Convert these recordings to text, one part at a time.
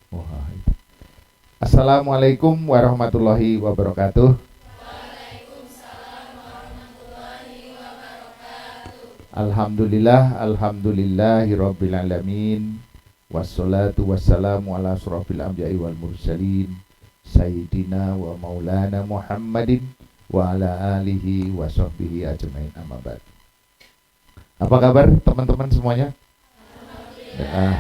Wah. Assalamualaikum warahmatullahi wabarakatuh. Alhamdulillah, alhamdulillahirabbil alamin. Wassalatu wassalamu ala asrofil anbiya'i wal mursalin Sayyidina wa maulana Muhammadin wa ala alihi wa sahbihi ajmain, amma ba'd. Apa kabar teman-teman semuanya? Ah,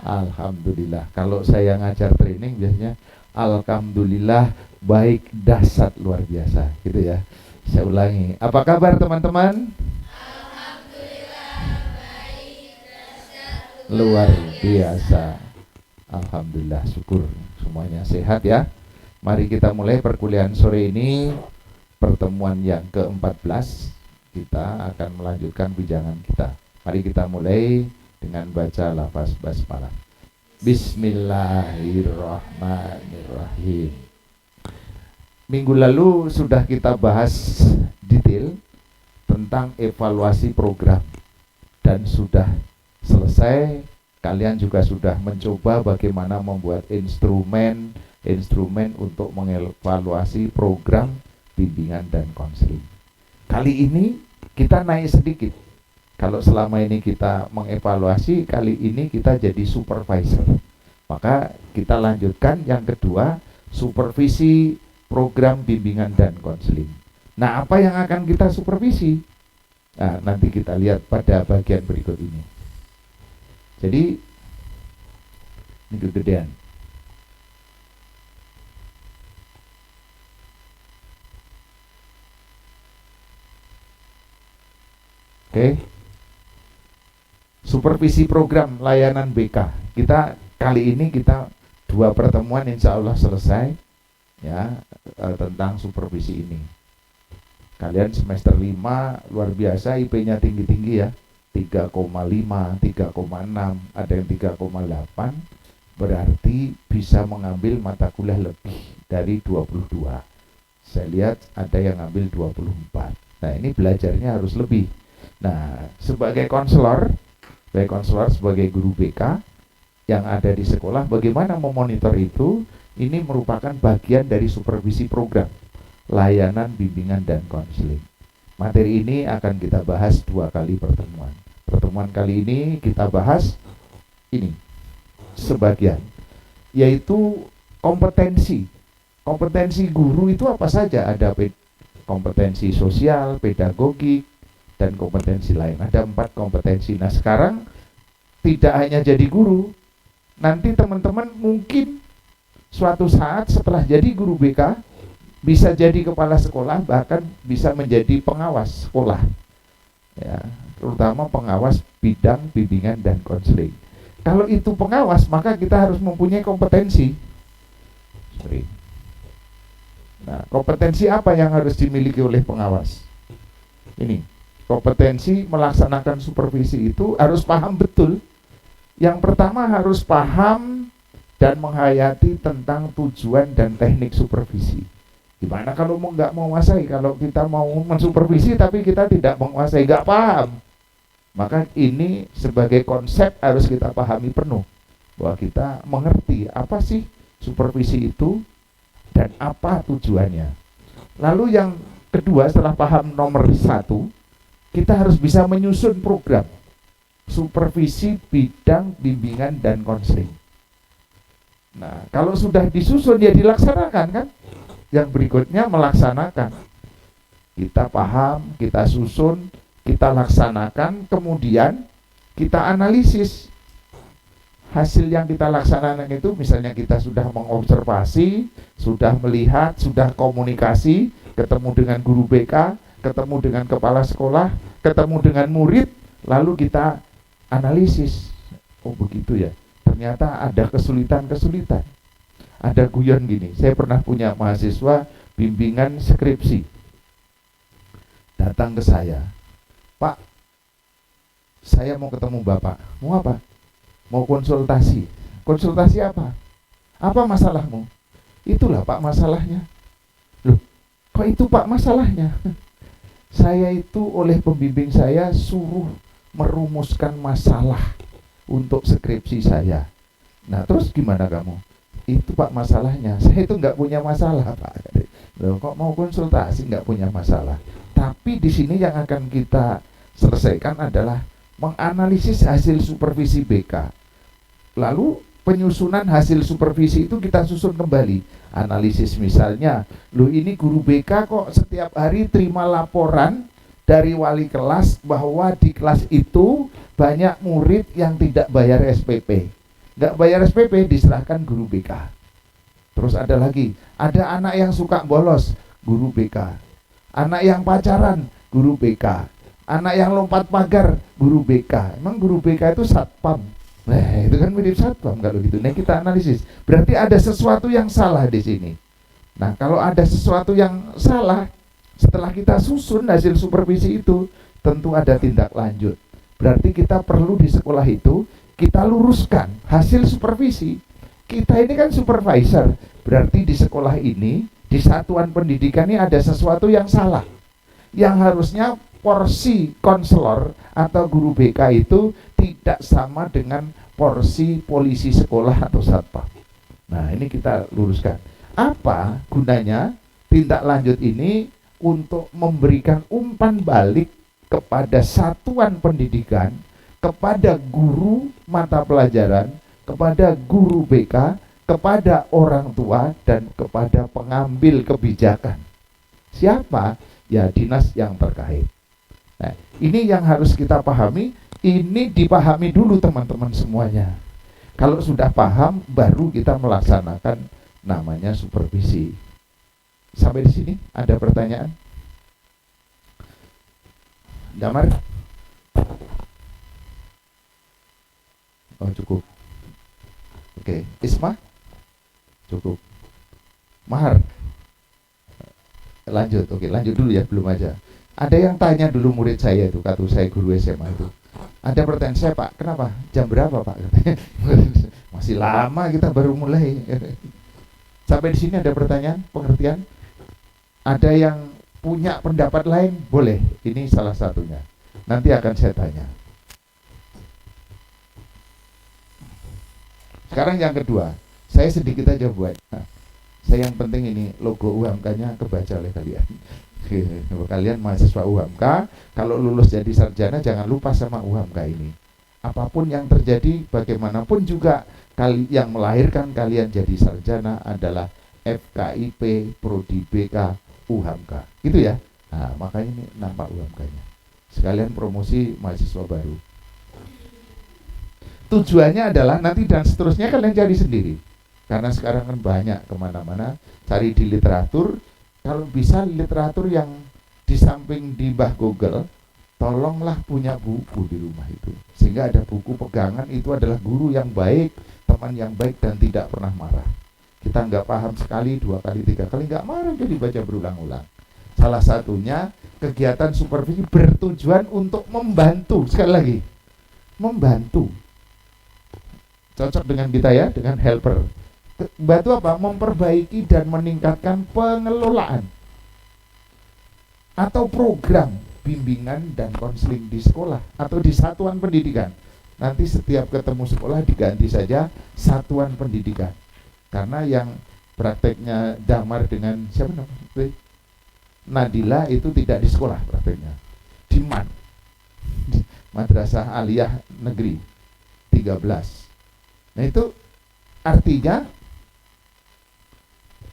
Alhamdulillah. Kalau saya ngajar training biasanya alhamdulillah, baik, dahsyat, luar biasa gitu ya. Saya ulangi. Apa kabar teman-teman? Luar biasa. Alhamdulillah, syukur semuanya sehat ya. Mari kita mulai perkuliahan sore ini, pertemuan yang ke-14. Kita akan melanjutkan bincang kita. Mari kita mulai dengan baca lafaz basmalah. Bismillahirrahmanirrahim. Minggu lalu sudah kita bahas detail tentang evaluasi program dan sudah selesai. Kalian juga sudah mencoba bagaimana membuat instrumen untuk mengevaluasi program bimbingan dan konseling. Kali ini kita naik sedikit. Kalau selama ini kita mengevaluasi, kali ini kita jadi supervisor. Maka kita lanjutkan yang kedua, supervisi program bimbingan dan konseling. Nah, apa yang akan kita supervisi? Nah, nanti kita lihat pada bagian berikut ini. Jadi, ini kegedean. Oke. Supervisi program layanan BK. Kali ini kita 2 pertemuan insya Allah selesai ya tentang supervisi ini. Kalian semester 5 luar biasa, IP-nya tinggi-tinggi ya. 3,5, 3,6, ada yang 3,8, berarti bisa mengambil mata kuliah lebih dari 22. Saya lihat ada yang ngambil 24. Nah, ini belajarnya harus lebih. Nah, sebagai konselor, sebagai guru BK yang ada di sekolah, bagaimana memonitor itu? Ini merupakan bagian dari supervisi program layanan bimbingan dan konseling. Materi ini akan kita bahas 2 kali pertemuan. Pertemuan kali ini kita bahas ini sebagian, yaitu kompetensi. Kompetensi guru itu apa saja? Ada kompetensi sosial, pedagogik, dan kompetensi lain. Ada 4 kompetensi. Nah, sekarang tidak hanya jadi guru, nanti teman-teman mungkin suatu saat setelah jadi guru BK bisa jadi kepala sekolah, bahkan bisa menjadi pengawas sekolah ya, terutama pengawas bidang bimbingan dan konseling. Kalau itu pengawas, maka kita harus mempunyai kompetensi. Nah, kompetensi apa yang harus dimiliki oleh pengawas? Ini kompetensi melaksanakan supervisi itu harus paham betul. Yang pertama harus paham dan menghayati tentang tujuan dan teknik supervisi. Gimana kalau nggak menguasai? Kalau kita mau mensupervisi tapi kita tidak menguasai, nggak paham, maka ini sebagai konsep harus kita pahami penuh, bahwa kita mengerti apa sih supervisi itu dan apa tujuannya. Lalu yang kedua, setelah paham nomor 1, kita harus bisa menyusun program supervisi bidang bimbingan dan konseling. Nah, kalau sudah disusun ya dilaksanakan kan. Yang berikutnya melaksanakan. Kita paham, kita susun, kita laksanakan, kemudian kita analisis hasil yang kita laksanakan itu. Misalnya kita sudah mengobservasi, sudah melihat, sudah komunikasi, ketemu dengan guru BK, ketemu dengan kepala sekolah, ketemu dengan murid, lalu kita analisis. Oh begitu ya, ternyata ada kesulitan-kesulitan. Ada guyon gini, saya pernah punya mahasiswa bimbingan skripsi datang ke saya, Pak, saya mau ketemu Bapak. Mau apa? Mau konsultasi. Konsultasi apa? Apa masalahmu? Itulah Pak masalahnya. Loh, kok itu Pak masalahnya? Saya itu oleh pembimbing saya suruh merumuskan masalah untuk skripsi saya. Nah terus gimana kamu? Itu Pak masalahnya, saya itu nggak punya masalah Pak. Loh, kok mau konsultasi nggak punya masalah? Tapi di sini yang akan kita selesaikan adalah menganalisis hasil supervisi BK. Lalu penyusunan hasil supervisi itu kita susun kembali. Analisis misalnya, loh ini guru BK kok setiap hari terima laporan dari wali kelas bahwa di kelas itu banyak murid yang tidak bayar SPP. Nggak bayar SPP diserahkan guru BK. Terus ada lagi, ada anak yang suka bolos, guru BK. Anak yang pacaran, guru BK. Anak yang lompat pagar, guru BK. Emang guru BK itu satpam? Nah, itu kan mirip satpam kalau gitu. Nah, kita analisis. Berarti ada sesuatu yang salah di sini. Nah, kalau ada sesuatu yang salah, setelah kita susun hasil supervisi itu, tentu ada tindak lanjut. Berarti kita perlu di sekolah itu, kita luruskan hasil supervisi. Kita ini kan supervisor, berarti di sekolah ini, di satuan pendidikan ini ada sesuatu yang salah. Yang harusnya porsi konselor atau guru BK itu tidak sama dengan porsi polisi sekolah atau satpam. Nah, ini kita luruskan. Apa gunanya tindak lanjut ini? Untuk memberikan umpan balik kepada satuan pendidikan, kepada guru mata pelajaran, kepada guru BK, kepada orang tua, dan kepada pengambil kebijakan. Siapa? Ya dinas yang terkait. Nah, ini yang harus kita pahami. Ini dipahami dulu teman-teman semuanya. Kalau sudah paham, baru kita melaksanakan namanya supervisi. Sampai di sini ada pertanyaan? Damar? Oh cukup. Oke, Isma? Cukup. Mahar? Lanjut, oke lanjut dulu ya, belum aja. Ada yang tanya dulu murid saya itu, kata saya guru SMA itu. Ada pertanyaan saya, Pak, kenapa? Jam berapa Pak? Masih lama kita baru mulai. Sampai di sini ada pertanyaan, pengertian? Ada yang punya pendapat lain? Boleh, ini salah satunya. Nanti akan saya tanya. Sekarang yang kedua, saya sedikit aja buat. Nah, saya yang penting ini logo UMK-nya kebaca oleh kalian. Kalian mahasiswa UMK, kalau lulus jadi sarjana jangan lupa sama UMK ini. Apapun yang terjadi, bagaimanapun juga yang melahirkan kalian jadi sarjana adalah FKIP, Prodi BK, UMK. Gitu ya. Nah, makanya ini nampak UMK-nya. Sekalian promosi mahasiswa baru. Tujuannya adalah nanti dan seterusnya kalian cari sendiri. Karena sekarang kan banyak kemana-mana, cari di literatur. Kalau bisa literatur yang di samping di Mbah Google, tolonglah punya buku di rumah itu. Sehingga ada buku pegangan, itu adalah guru yang baik, teman yang baik dan tidak pernah marah. Kita nggak paham sekali, 2 kali, 3 kali, nggak marah, jadi baca berulang-ulang. Salah satunya kegiatan supervisi bertujuan untuk membantu, sekali lagi, membantu. Cocok dengan kita ya, dengan helper. Bantu apa? Memperbaiki dan meningkatkan pengelolaan atau program bimbingan dan konseling di sekolah atau di satuan pendidikan. Nanti setiap ketemu sekolah diganti saja satuan pendidikan. Karena yang prakteknya Damar dengan siapa namanya? Nadila itu tidak di sekolah prakteknya. Di MAN. Madrasah Aliyah Negeri 13. Nah itu artinya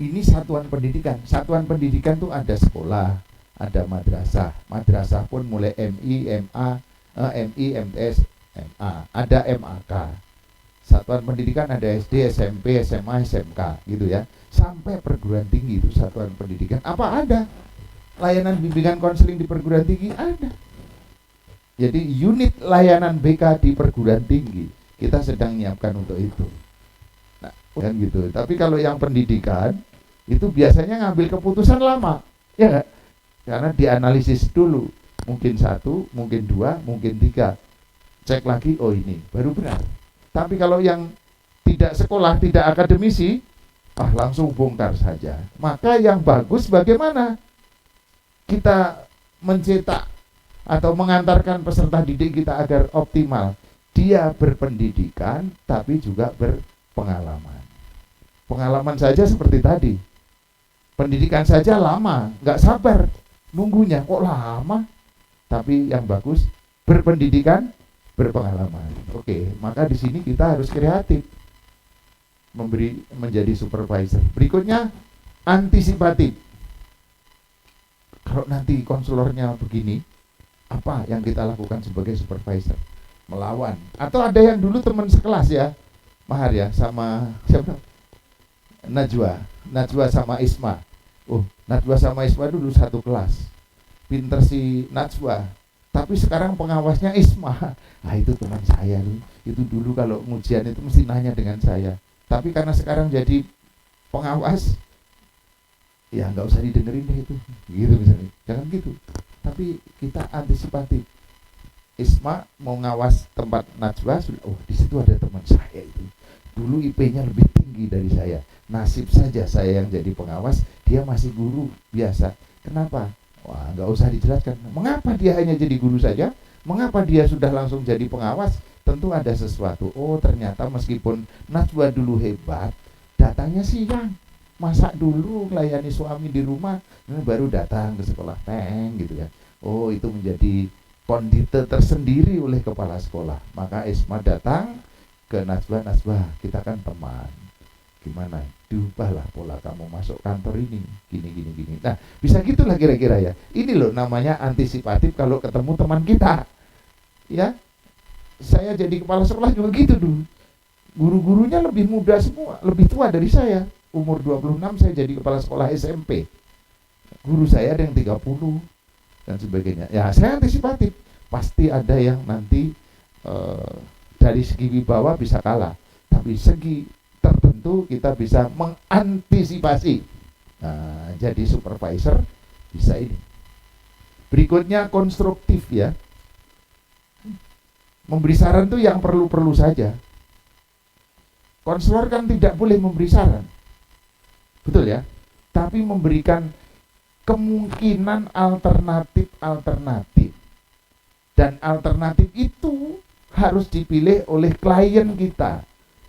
ini satuan pendidikan. Satuan pendidikan tuh ada sekolah, ada madrasah. Madrasah pun mulai MI, MA, MI, MTS, MA. Ada MAK. Satuan pendidikan ada SD, SMP, SMA, SMK gitu ya. Sampai perguruan tinggi itu satuan pendidikan. Apa ada? Layanan bimbingan konseling di perguruan tinggi ada. Jadi unit layanan BK di perguruan tinggi kita sedang menyiapkan untuk itu. Nah, kan gitu. Tapi kalau yang pendidikan itu biasanya ngambil keputusan lama, ya gak? Karena dianalisis dulu, mungkin 1, mungkin 2, mungkin 3, cek lagi, oh ini baru benar. Tapi kalau yang tidak sekolah, tidak akademisi, langsung bongkar saja. Maka yang bagus bagaimana kita mencetak atau mengantarkan peserta didik kita agar optimal. Dia berpendidikan tapi juga pengalaman. Pengalaman saja seperti tadi. Pendidikan saja lama, nggak sabar nunggunya, kok lama? Tapi yang bagus berpendidikan, berpengalaman. Oke, maka di sini kita harus kreatif menjadi supervisor. Berikutnya antisipatif. Kalau nanti konselornya begini, apa yang kita lakukan sebagai supervisor? Melawan. Atau ada yang dulu teman sekelas ya, Mahar ya, sama siapa? Najwa sama Isma. Oh, Najwa sama Isma dulu satu kelas. Pinter si Najwa, tapi sekarang pengawasnya Isma. Nah itu teman saya loh. Itu dulu kalau ujian itu mesti nanya dengan saya. Tapi karena sekarang jadi pengawas, ya nggak usah didengerin deh itu. Gitu misalnya. Jangan gitu. Tapi kita antisipatif. Isma mau ngawas tempat Najwa, sudah, oh di situ ada teman saya itu. Dulu IP-nya lebih tinggi dari saya. Nasib saja saya yang jadi pengawas, dia masih guru biasa. Kenapa? Wah, nggak usah dijelaskan. Mengapa dia hanya jadi guru saja? Mengapa dia sudah langsung jadi pengawas? Tentu ada sesuatu. Oh, ternyata meskipun Najwa dulu hebat, datangnya siang. Masak dulu, melayani suami di rumah, baru datang ke sekolah. Gitu ya. Oh, itu menjadi kondite tersendiri oleh kepala sekolah. Maka Isma datang ke Najwa, kita kan teman. Gimana? Diubahlah pola kamu masuk kantor ini, gini. Nah, bisa gitulah kira-kira ya. Ini loh namanya antisipatif kalau ketemu teman kita. Ya, saya jadi kepala sekolah juga gitu dulu. Guru-gurunya lebih muda semua, lebih tua dari saya. Umur 26 saya jadi kepala sekolah SMP. Guru saya ada yang 30 dan sebagainya. Ya, saya antisipatif. Pasti ada yang nanti dari segi wibawa bisa kalah, tapi segi tertentu kita bisa mengantisipasi. Nah, jadi supervisor bisa ini. Berikutnya konstruktif ya. Memberi saran itu yang perlu-perlu saja. Konselor kan tidak boleh memberi saran. Betul ya? Tapi memberikan kemungkinan alternatif. Dan alternatif itu harus dipilih oleh klien kita.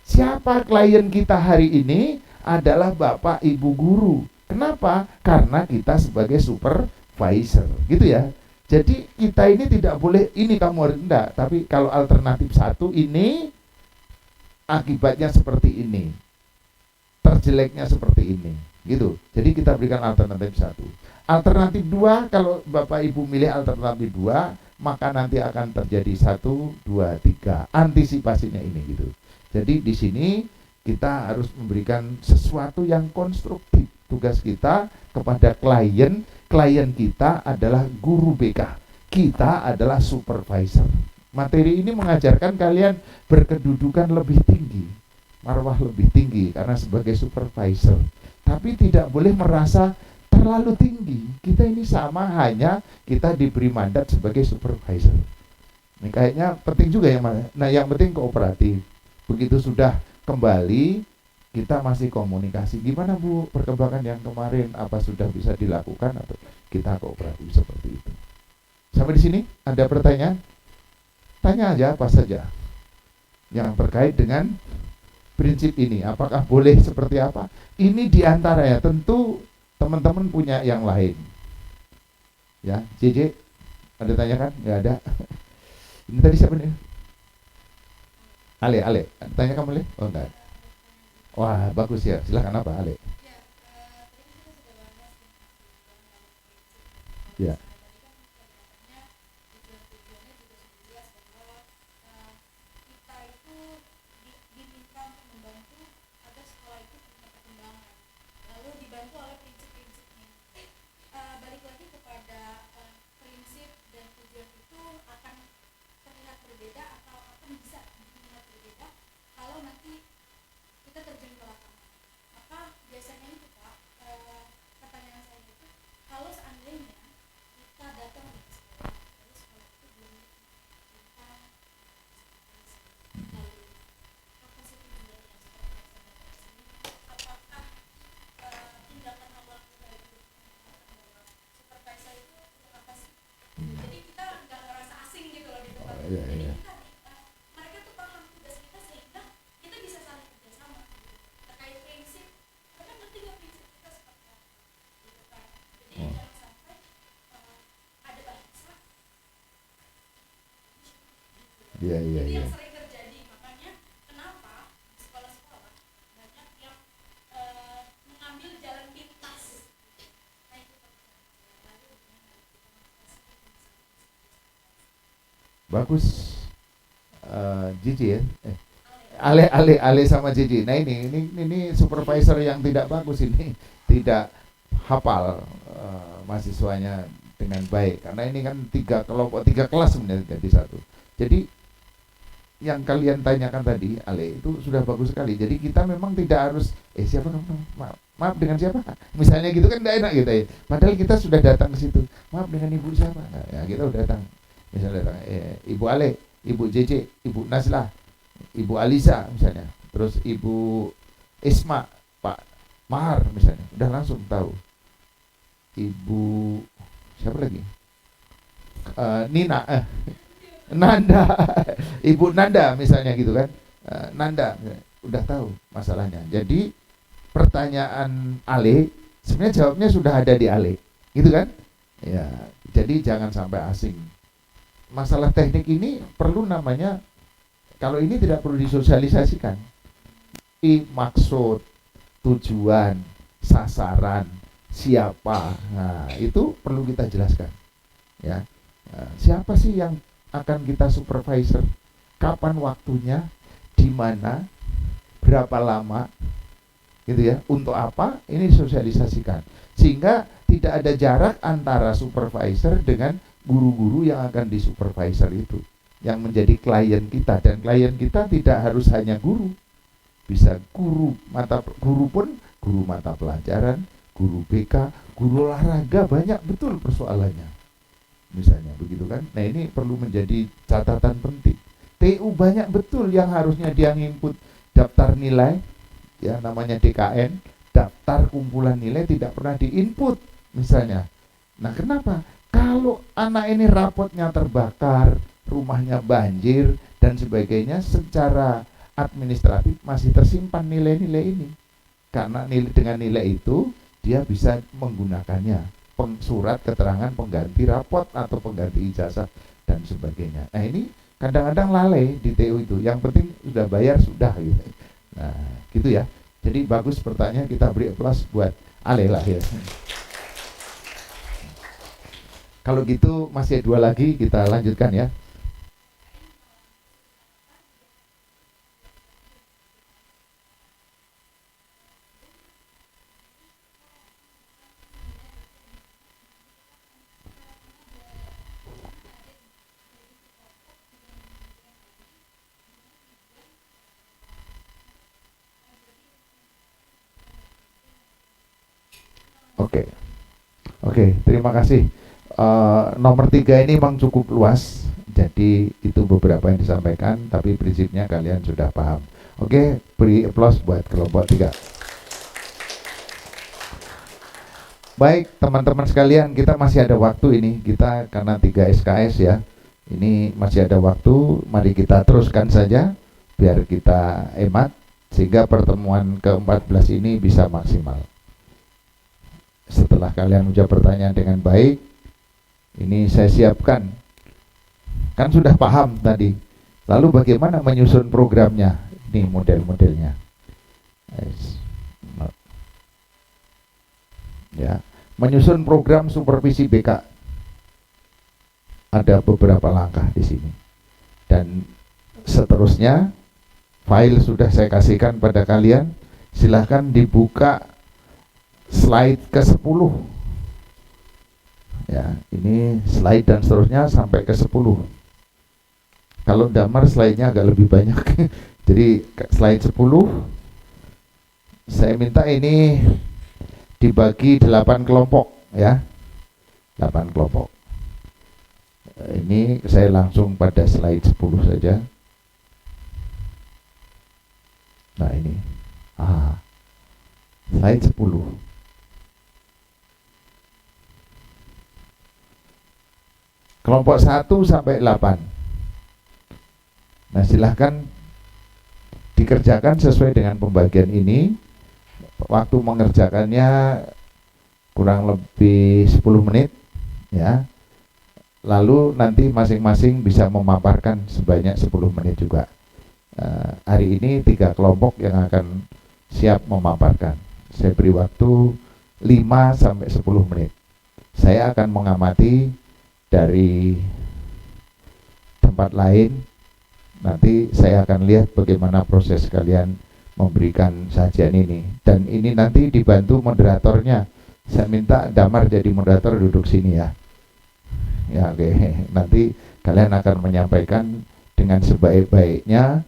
Siapa klien kita hari ini? Adalah Bapak Ibu guru. Kenapa? Karena kita sebagai supervisor, gitu ya. Jadi kita ini tidak boleh ini kamu harus enggak, tapi kalau alternatif satu ini akibatnya seperti ini, terjeleknya seperti ini, gitu. Jadi kita berikan alternatif satu. Alternatif dua, kalau Bapak Ibu milih alternatif dua, maka nanti akan terjadi 1, 2, 3. Antisipasinya ini gitu. Jadi di sini kita harus memberikan sesuatu yang konstruktif. Tugas kita kepada klien kita adalah guru BK. Kita adalah supervisor. Materi ini mengajarkan kalian berkedudukan lebih tinggi, marwah lebih tinggi karena sebagai supervisor. Tapi tidak boleh merasa terlalu tinggi. Kita ini sama, hanya kita diberi mandat sebagai supervisor. Ini kayaknya penting juga ya, Mas. Nah, yang penting kooperatif. Begitu sudah kembali, kita masih komunikasi. Gimana Bu perkembangan yang kemarin? Apa sudah bisa dilakukan atau kita kooperatif seperti itu? Sampai di sini ada pertanyaan? Tanya aja apa saja yang terkait dengan prinsip ini. Apakah boleh seperti apa? Ini diantaranya. Tentu teman-teman punya yang lain. Ya, JJ, ada tanya kan? Nggak ada. Ini tadi siapa nih? Ale, tanya kamu Le? Oh enggak. Wah bagus ya, silakan apa Ale? Ya. Iya, iya, Itu iya. yang sering terjadi. Makanya kenapa di sekolah-sekolah banyak yang mengambil jalan pintas. Nah, itu Bagus. Gigi ya. Ale sama Gigi. Nah ini supervisor yang tidak bagus ini, tidak hafal mahasiswanya dengan baik, karena ini kan tiga kelompok, tiga kelas sebenarnya jadi satu. Jadi yang kalian tanyakan tadi, Ale, itu sudah bagus sekali. Jadi kita memang tidak harus siapa namanya, maaf dengan siapa, misalnya gitu kan tidak enak gitu ya. Padahal kita sudah datang ke situ, maaf dengan ibu siapa, nah, ya kita udah datang, misalnya datang ibu Ale, ibu JJ, ibu Naslah, ibu Alisa misalnya, terus ibu Isma, Pak Mahar misalnya, udah langsung tahu. Ibu siapa lagi, Nina, Nanda, ibu Nanda misalnya gitu kan, Nanda udah tahu masalahnya. Jadi pertanyaan Ale sebenarnya jawabnya sudah ada di Ale, gitu kan? Ya, jadi jangan sampai asing. Masalah teknik ini perlu namanya, kalau ini tidak perlu disosialisasikan. Maksud, tujuan, sasaran, siapa, nah itu perlu kita jelaskan. Ya, siapa sih yang akan kita supervisor, kapan waktunya, di mana, berapa lama, gitu ya, untuk apa, ini sosialisasikan, sehingga tidak ada jarak antara supervisor dengan guru-guru yang akan disupervisor itu, yang menjadi klien kita. Dan klien kita tidak harus hanya guru, bisa guru pun guru mata pelajaran, guru BK, guru olahraga, banyak betul persoalannya misalnya begitu kan. Nah ini perlu menjadi catatan penting. TU banyak betul yang harusnya dia nginput daftar nilai, ya namanya DKN, daftar kumpulan nilai, tidak pernah diinput misalnya. Nah kenapa? Kalau anak ini rapotnya terbakar, rumahnya banjir dan sebagainya, secara administratif masih tersimpan nilai-nilai ini, karena dengan nilai itu dia bisa menggunakannya, surat keterangan pengganti rapot atau pengganti ijazah dan sebagainya. Nah ini kadang-kadang lalai di TU itu, yang penting sudah bayar sudah gitu. Nah gitu ya. Jadi bagus pertanyaan, kita beri aplaus buat Ale lah ya. Kalau gitu masih dua lagi, kita lanjutkan ya. Oke, terima kasih. Nomor 3 ini memang cukup luas, jadi itu beberapa yang disampaikan, tapi prinsipnya kalian sudah paham. Oke, beri aplaus buat kelompok 3. Baik teman-teman sekalian, kita masih ada waktu ini, kita karena 3 SKS ya, ini masih ada waktu, mari kita teruskan saja biar kita hemat sehingga pertemuan ke-14 ini bisa maksimal. Setelah kalian menjawab pertanyaan dengan baik, ini saya siapkan, kan sudah paham tadi, lalu bagaimana menyusun programnya, ini model-modelnya ya. Menyusun program supervisi BK ada beberapa langkah di sini, dan seterusnya file sudah saya kasihkan pada kalian, silahkan dibuka slide ke-10 ya, ini slide dan seterusnya sampai ke-10. Kalau Damar slide-nya agak lebih banyak jadi slide 10 saya minta ini dibagi 8 kelompok ya, 8 kelompok. Ini saya langsung pada slide 10 saja. Nah ini slide 10. Kelompok 1 sampai 8. Nah silahkan dikerjakan sesuai dengan pembagian ini. Waktu mengerjakannya kurang lebih 10 menit ya. lalu nanti masing-masing bisa memaparkan sebanyak 10 menit juga. Hari ini 3 kelompok yang akan siap memaparkan. Saya beri waktu 5 sampai 10 menit. Saya akan mengamati dari tempat lain. Nanti saya akan lihat bagaimana proses kalian memberikan sajian ini. Dan ini nanti dibantu moderatornya. Saya minta Damar jadi moderator, duduk sini ya. Ya, oke. Nanti kalian akan menyampaikan dengan sebaik-baiknya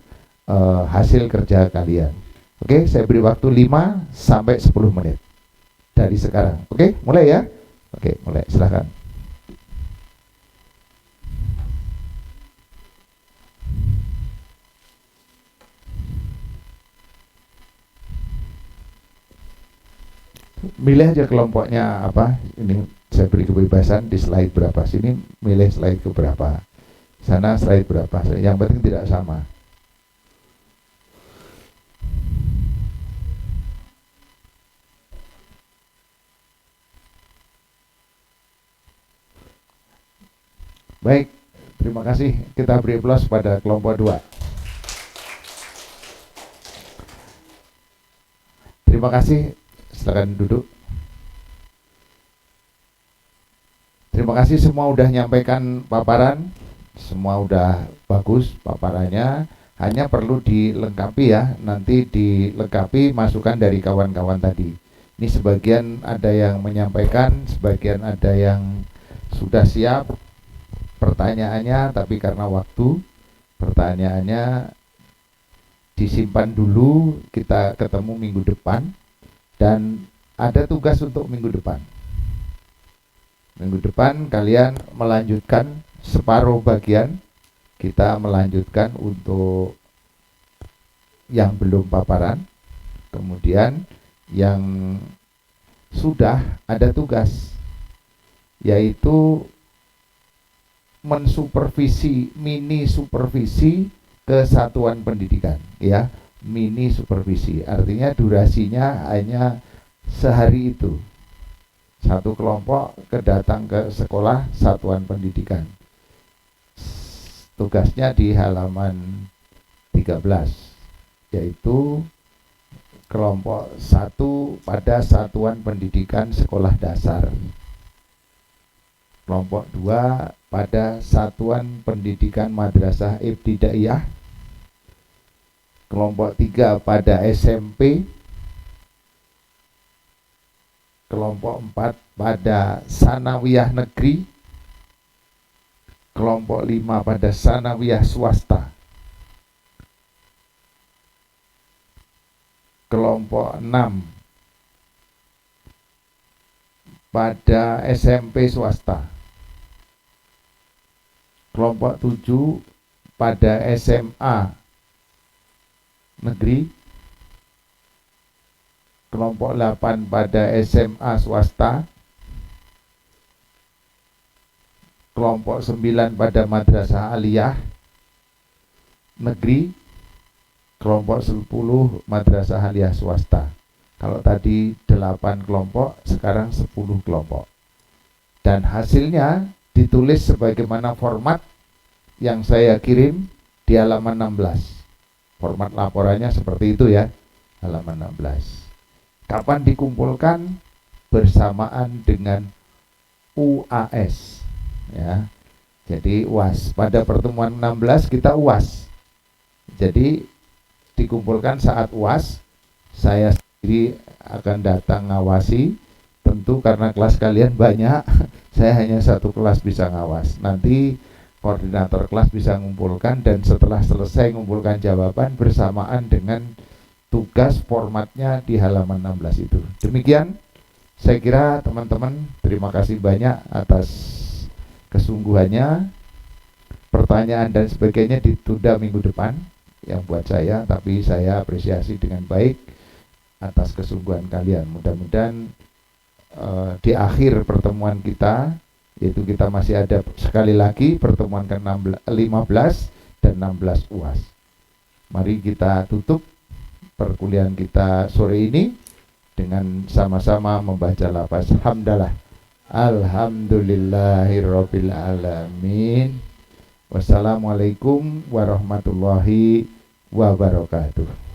hasil kerja kalian. Oke, saya beri waktu 5 sampai 10 menit dari sekarang. Oke, mulai ya. Oke, mulai. Silakan. Milih aja kelompoknya apa. Ini saya beri kebebasan di slide berapa. Sini milih slide ke berapa. Sana slide berapa. Yang penting tidak sama. Baik, terima kasih. Kita beri aplaus pada kelompok 2. Terima kasih. Silakan duduk. Terima kasih semua udah nyampaikan paparan. Semua udah bagus paparannya. Hanya perlu dilengkapi ya. Nanti dilengkapi masukan dari kawan-kawan tadi. Ini sebagian ada yang menyampaikan, sebagian ada yang sudah siap pertanyaannya, tapi karena waktu pertanyaannya disimpan dulu, kita ketemu minggu depan. Dan ada tugas untuk minggu depan. Minggu depan kalian melanjutkan separuh bagian. Kita melanjutkan untuk yang belum paparan. Kemudian yang sudah ada tugas, yaitu mensupervisi, mini supervisi kesatuan pendidikan, ya. Mini supervisi, artinya durasinya hanya sehari itu. Satu kelompok datang ke sekolah satuan pendidikan. Tugasnya di halaman 13, yaitu kelompok 1 pada satuan pendidikan sekolah dasar. Kelompok 2 pada satuan pendidikan madrasah ibtidaiyah. Kelompok 3 pada SMP. Kelompok 4 pada sanawiyah negeri. Kelompok 5 pada sanawiyah swasta. Kelompok 6 pada SMP swasta. Kelompok 7 pada SMA negeri. Kelompok 8 pada SMA swasta. Kelompok 9 pada madrasah aliyah negeri. Kelompok 10 madrasah aliyah swasta. Kalau tadi 8 kelompok, sekarang 10 kelompok. Dan hasilnya ditulis sebagaimana format yang saya kirim di halaman 16. Format laporannya seperti itu ya, halaman 16. Kapan dikumpulkan? Bersamaan dengan UAS, ya. Jadi UAS, pada pertemuan 16 kita UAS. Jadi dikumpulkan saat UAS. Saya sendiri akan datang ngawasi. Tentu karena kelas kalian banyak, saya hanya satu kelas bisa ngawas. Nanti koordinator kelas bisa mengumpulkan, dan setelah selesai mengumpulkan jawaban bersamaan dengan tugas formatnya di halaman 16 itu. Demikian, saya kira teman-teman, terima kasih banyak atas kesungguhannya. Pertanyaan dan sebagainya ditunda minggu depan yang buat saya, tapi saya apresiasi dengan baik atas kesungguhan kalian. Mudah-mudahan di akhir pertemuan kita, yaitu kita masih ada sekali lagi pertemuan ke-15 dan 16 UAS. Mari kita tutup perkuliahan kita sore ini dengan sama-sama membaca lafaz hamdalah. Alhamdulillahirabbil alamin. Wassalamualaikum warahmatullahi wabarakatuh.